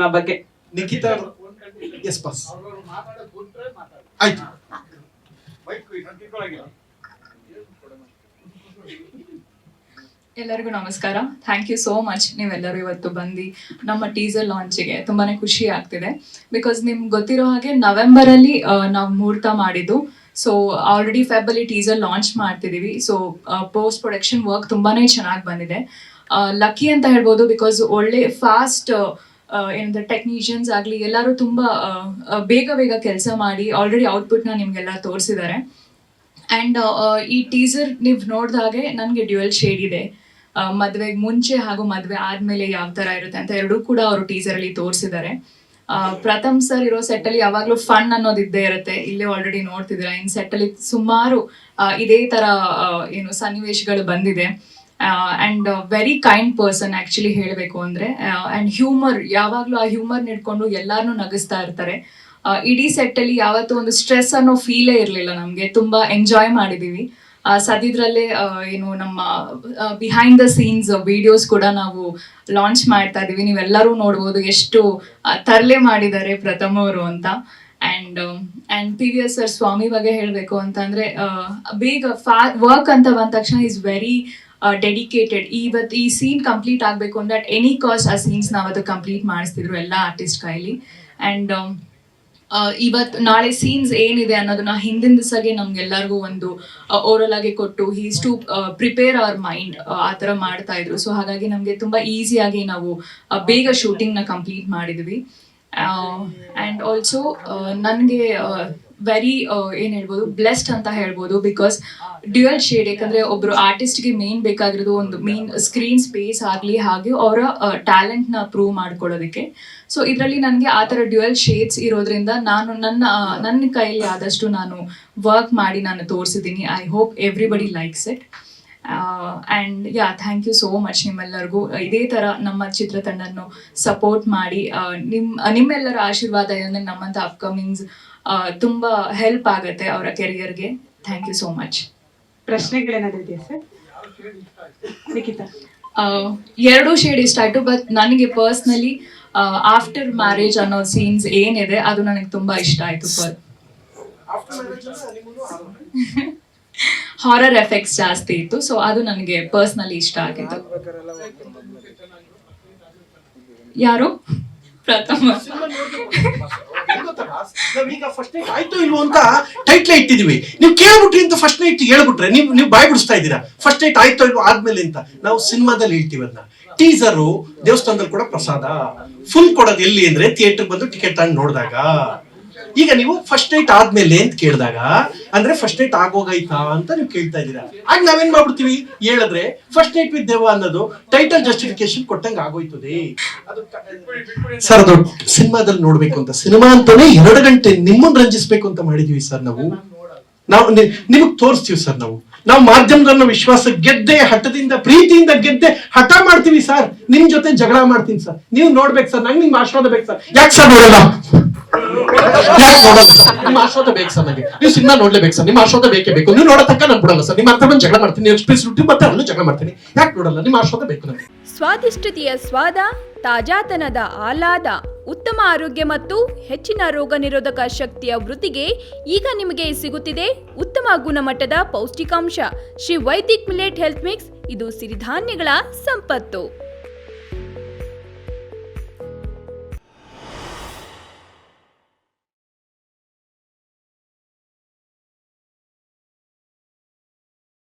ಬಗ್ಗೆ Nikhita S pass ಆಯ್ತು. ಎಲ್ಲರಿಗೂ ನಮಸ್ಕಾರ. ಥ್ಯಾಂಕ್ ಯು ಸೋ ಮಚ್ ನೀವೆಲ್ಲರೂ ಇವತ್ತು ಬಂದು ನಮ್ಮ ಟೀಸರ್ ಲಾಂಚಿಗೆ. ತುಂಬಾನೇ ಖುಷಿ ಆಗ್ತಿದೆ ಬಿಕಾಸ್ ನಿಮ್ಗೆ ಗೊತ್ತಿರೋ ಹಾಗೆ ನವೆಂಬರಲ್ಲಿ ನಾವು ಮುಹೂರ್ತ ಮಾಡಿದ್ದು. ಸೊ ಆಲ್ರೆಡಿ ಫೆಬ್ಬಲ್ಲಿ ಟೀಸರ್ ಲಾಂಚ್ ಮಾಡ್ತಿದ್ದೀವಿ. ಸೊ ಪೋಸ್ಟ್ ಪ್ರೊಡಕ್ಷನ್ ವರ್ಕ್ ತುಂಬಾನೇ ಚೆನ್ನಾಗಿ ಬಂದಿದೆ. ಲಕ್ಕಿ ಅಂತ ಹೇಳ್ಬೋದು ಬಿಕಾಸ್ ಒಳ್ಳೆ ಫಾಸ್ಟ್ ಏನಂದ್ರೆ ಟೆಕ್ನಿಷಿಯನ್ಸ್ ಆಗಲಿ ಎಲ್ಲರೂ ತುಂಬ ಬೇಗ ಬೇಗ ಕೆಲಸ ಮಾಡಿ ಆಲ್ರೆಡಿ ಔಟ್ಪುಟ್ನ ನಿಮಗೆಲ್ಲ ತೋರಿಸಿದ್ದಾರೆ. ಆ್ಯಂಡ್ ಈ ಟೀಸರ್ ನೀವು ನೋಡಿದಾಗೆ ನನಗೆ ಡ್ಯುಯಲ್ ಶೇಡ್ ಇದೆ. ಮದುವೆಗೆ ಮುಂಚೆ ಹಾಗೂ ಮದುವೆ ಆದಮೇಲೆ ಯಾವ ಥರ ಇರುತ್ತೆ ಅಂತ ಎರಡೂ ಕೂಡ ಅವರು ಟೀಸರಲ್ಲಿ ತೋರಿಸಿದ್ದಾರೆ. ಪ್ರಥಮ್ ಸರ್ ಇರೋ ಸೆಟ್ಟಲ್ಲಿ ಯಾವಾಗಲೂ ಫನ್ ಅನ್ನೋದು ಇದ್ದೇ ಇರುತ್ತೆ. ಇಲ್ಲೇ ಆಲ್ರೆಡಿ ನೋಡ್ತಿದ್ದೀರಾ, ಇನ್ನು ಸೆಟ್ಟಲ್ಲಿ ಸುಮಾರು ಇದೇ ಥರ ಏನು ಸನ್ನಿವೇಶಗಳು ಬಂದಿದೆ. And very kind person actually ಹೇಳಬೇಕು ಅಂದರೆ. ಆ್ಯಂಡ್ ಹ್ಯೂಮರ್ ಯಾವಾಗಲೂ ಆ ಹ್ಯೂಮರ್ ನಿಡ್ಕೊಂಡು ಎಲ್ಲರನ್ನೂ ನಗಿಸ್ತಾ ಇರ್ತಾರೆ. ಇಡೀ ಸೆಟ್ಟಲ್ಲಿ ಯಾವತ್ತೂ ಒಂದು ಸ್ಟ್ರೆಸ್ ಅನ್ನೋ ಫೀಲೇ ಇರಲಿಲ್ಲ ನಮಗೆ. ತುಂಬ ಎಂಜಾಯ್ ಮಾಡಿದ್ದೀವಿ. ಸದ್ಯದಲ್ಲೇ ಏನು ನಮ್ಮ ಬಿಹೈಂಡ್ ದ ಸೀನ್ಸ್ ವಿಡಿಯೋಸ್ ಕೂಡ ನಾವು ಲಾಂಚ್ ಮಾಡ್ತಾ ಇದ್ದೀವಿ. ನೀವೆಲ್ಲರೂ ನೋಡ್ಬೋದು ಎಷ್ಟು ತರಲೆ ಮಾಡಿದ್ದಾರೆ ಪ್ರಥಮ್ ಅವರು ಅಂತ. And P V S sir Swamy ಬಗ್ಗೆ ಹೇಳಬೇಕು ಅಂತಂದರೆ ಬೇಗ ವರ್ಕ್ ಅಂತ ಬಂದ ತಕ್ಷಣ ಈಸ್ ವೆರಿ ಡೆಡಿಕೇಟೆಡ್. ಇವತ್ತು ಈ ಸೀನ್ ಕಂಪ್ಲೀಟ್ ಆಗಬೇಕು ಅಂದರೆ ಅಟ್ ಎನಿ ಕಾಸ್ಟ್ ಆ ಸೀನ್ಸ್ ನಾವದು ಕಂಪ್ಲೀಟ್ ಮಾಡಿಸ್ತಿದ್ರು ಎಲ್ಲ ಆರ್ಟಿಸ್ಟ್ ಕೈಲಿ. ಆ್ಯಂಡ್ ಇವತ್ತು ನಾಳೆ ಸೀನ್ಸ್ ಏನಿದೆ ಅನ್ನೋದನ್ನ ಹಿಂದಿನ ದಿವಸಗೆ ನಮ್ಗೆಲ್ಲರಿಗೂ ಒಂದು ಓರಲ್ ಆಗಿ ಕೊಟ್ಟು he's to prepare our mind ಆ ಥರ ಮಾಡ್ತಾ ಇದ್ರು. ಸೊ ಹಾಗಾಗಿ ನಮಗೆ ತುಂಬ ಈಸಿಯಾಗಿ ನಾವು ಬೇಗ ಶೂಟಿಂಗ್ನ ಕಂಪ್ಲೀಟ್ ಮಾಡಿದ್ವಿ. ಆ್ಯಂಡ್ ಆಲ್ಸೋ ನನಗೆ ವೆರಿ ಏನು ಹೇಳ್ಬೋದು ಬ್ಲೆಸ್ಡ್ ಅಂತ ಹೇಳ್ಬೋದು ಬಿಕಾಸ್ ಡ್ಯುಯಲ್ ಶೇಡ್. ಯಾಕಂದರೆ ಒಬ್ಬರು ಆರ್ಟಿಸ್ಟ್ಗೆ ಮೇನ್ ಬೇಕಾಗಿರೋದು ಒಂದು ಮೇನ್ ಸ್ಕ್ರೀನ್ ಸ್ಪೇಸ್ ಆಗಲಿ ಹಾಗೆ ಅವರ ಟ್ಯಾಲೆಂಟ್ನ ಪ್ರೂವ್ ಮಾಡ್ಕೊಳ್ಳೋದಕ್ಕೆ. ಸೊ ಇದರಲ್ಲಿ ನನಗೆ ಆ ಥರ ಡ್ಯುಯಲ್ ಶೇಡ್ಸ್ ಇರೋದ್ರಿಂದ ನಾನು ನನ್ನ ಕೈಯಲ್ಲಿ ಆದಷ್ಟು ನಾನು ವರ್ಕ್ ಮಾಡಿ ನಾನು ತೋರಿಸಿದ್ದೀನಿ. I hope everybody likes it. And thank you so much ನಿಮ್ಮೆಲ್ಲರಿಗೂ. ಇದೇ ಥರ ನಮ್ಮ ಚಿತ್ರತಂಡನ್ನು ಸಪೋರ್ಟ್ ಮಾಡಿ ನಿಮ್ಮೆಲ್ಲರ ಆಶೀರ್ವಾದ ಏನಂದರೆ ನಮ್ಮಂಥ ಅಪ್ಕಮಿಂಗ್ಸ್ ತುಂಬ ಹೆಲ್ಪ್ ಆಗುತ್ತೆ ಅವರ ಕೆರಿಯರ್ಗೆ. Thank you so much. ಪ್ರಶ್ನೆಗಳೇನಾದ್ರು ಇದೆಯಾ ಸರ್? ನಿಖಿತಾ, ಎರಡೂ ಶೇಡ್ ಇಷ್ಟ ಆಯಿತು. ಬಟ್ ನನಗೆ ಪರ್ಸ್ನಲಿ ಆಫ್ಟರ್ ಮ್ಯಾರೇಜ್ ಅನ್ನೋ ಸೀನ್ಸ್ ಏನಿದೆ ಅದು ನನಗೆ ತುಂಬ ಇಷ್ಟ ಆಯಿತು. ಹಾರರ್ ಎಫೆಕ್ಟ್ಸ್ ಜಾಸ್ತಿ ಇತ್ತು. ಸೊ ಅದು ನನಗೆ ಪರ್ಸ್ನಲಿ ಇಷ್ಟ ಆಗಿತ್ತು. ಯಾರು? ಪ್ರಥಮ. ನಾವೀಗ ಫಸ್ಟ್ ನೈಟ್ ಆಯ್ತು ಇಲ್ವೋ ಅಂತ ಟೈಟ್ಲೇ ಇಟ್ಟಿದೀವಿ. ನೀವು ಕೇಳ್ಬಿಟ್ರಿ ಅಂತ ಫಸ್ಟ್ ನೈಟ್ ಹೇಳ್ಬಿಟ್ರೆ ನೀವು ಬಾಯ್ ಬಿಡಿಸ್ತಾ ಇದ್ದೀರಾ. ಫಸ್ಟ್ ನೈಟ್ ಆಯ್ತೋ ಇಲ್ವೋ ಆದ್ಮೇಲೆ ಅಂತ ನಾವು ಸಿನಿಮಾದಲ್ಲಿ ಹೇಳ್ತೀವಿ ಅದನ್ನ. ಟೀಸರು ದೇವಸ್ಥಾನದಲ್ಲಿ ಕೂಡ ಪ್ರಸಾದ. ಫುಲ್ ಕೊಡೋದು ಎಲ್ಲಿ ಅಂದ್ರೆ ಥಿಯೇಟರ್ ಬಂದು ಟಿಕೆಟ್ ತಗೊಂಡು ನೋಡಿದಾಗ. ಈಗ ನೀವು ಫಸ್ಟ್ ನೈಟ್ ಆದ್ಮೇಲೆ ಅಂತ ಕೇಳಿದಾಗ ಅಂದ್ರೆ ಫಸ್ಟ್ ನೈಟ್ ಆಗೋಗೈತಾ ಅಂತ ನೀವು ಕೇಳ್ತಾ ಇದ್ದೀರಾ. ಆಗ ನಾವೇನ್ ಮಾಡ್ಬಿಡ್ತೀವಿ ಹೇಳಿದ್ರೆ ಫಸ್ಟ್ ನೈಟ್ ವಿತ್ ದೇವ ಅನ್ನೋದು ಟೈಟಲ್ ಜಸ್ಟಿಫಿಕೇಶನ್ ಕೊಟ್ಟಂಗೆ ಆಗೋಯ್ತದೆ. ಸರ್ ಅದು ಸಿನಿಮಾದಲ್ಲಿ ನೋಡ್ಬೇಕು ಅಂತ ಸಿನಿಮಾ ಅಂತಾನೆ 2 ಗಂಟೆ ನಿಮ್ಮನ್ನ ರಂಜಿಸ್ಬೇಕು ಅಂತ ಮಾಡಿದೀವಿ ಸರ್. ನಾವು ನಿಮಗ್ ತೋರಿಸ್ತೀವಿ ಸರ್. ನಾವು ಮಾಧ್ಯಮದನ್ನ ವಿಶ್ವಾಸ ಗೆದ್ದೆ ಹಠದಿಂದ ಪ್ರೀತಿಯಿಂದ ಗೆದ್ದೆ ಹಠ ಮಾಡ್ತೀವಿ ಸರ್. ನಿಮ್ ಜೊತೆ ಜಗಳ ಮಾಡ್ತೀನಿ ಸರ್. ನೀವು ನೋಡ್ಬೇಕು ಸರ್. ನಂಗೆ ನಿಮ್ ಆಶೀರ್ವಾದ ಬೇಕು ಸರ್. ಯಾಕೆ ಸರ್ ನೋಡಲ್ಲ? ಯಾಕೆ ನೋಡಲ್ಲ ಸರ್? ನಿಮ್ಮ ಆಶೀರ್ವಾದ ಬೇಕು ಸರ್. ನನಗೆ ನೀವು ಸಿನಿಮಾ ನೋಡ್ಲೇಬೇಕು ಸರ್. ನಿಮ್ಮ ಆಶೀರ್ವಾದ ಬೇಕೇ ಬೇಕು. ನೀವು ನೋಡೋ ತನಕ ನಾನು ಬಿಡಲ್ಲ ಸರ್. ನಿಮ್ಮ ಅರ್ಥ ಬಂದು ಜಗಳ ಮಾಡ್ತೀನಿ. ಎಕ್ಸ್ಪ್ರೆಸ್ ಮತ್ತೆ ಅಲ್ಲೂ ಜಗಳ ಮಾಡ್ತೀನಿ. ಯಾಕೆ ನೋಡಲ್ಲ? ನಿಮ್ಮ ಆಶೀರ್ವಾದ ಬೇಕು ನನಗೆ. ಸ್ವಾದಿಷ್ಟತೆಯ ಸ್ವಾದ, ತಾಜಾತನದ ಆಹ್ಲಾದ, ಉತ್ತಮ ಆರೋಗ್ಯ ಮತ್ತು ಹೆಚ್ಚಿನ ರೋಗ ನಿರೋಧಕ ಶಕ್ತಿಯ ವೃದ್ಧಿಗೆ ಈಗ ನಿಮಗೆ ಸಿಗುತ್ತಿದೆ ಉತ್ತಮ ಗುಣಮಟ್ಟದ ಪೌಷ್ಟಿಕಾಂಶ Shri Vaidik millet health mix. ಇದು ಸಿರಿಧಾನ್ಯಗಳ ಸಂಪತ್ತು.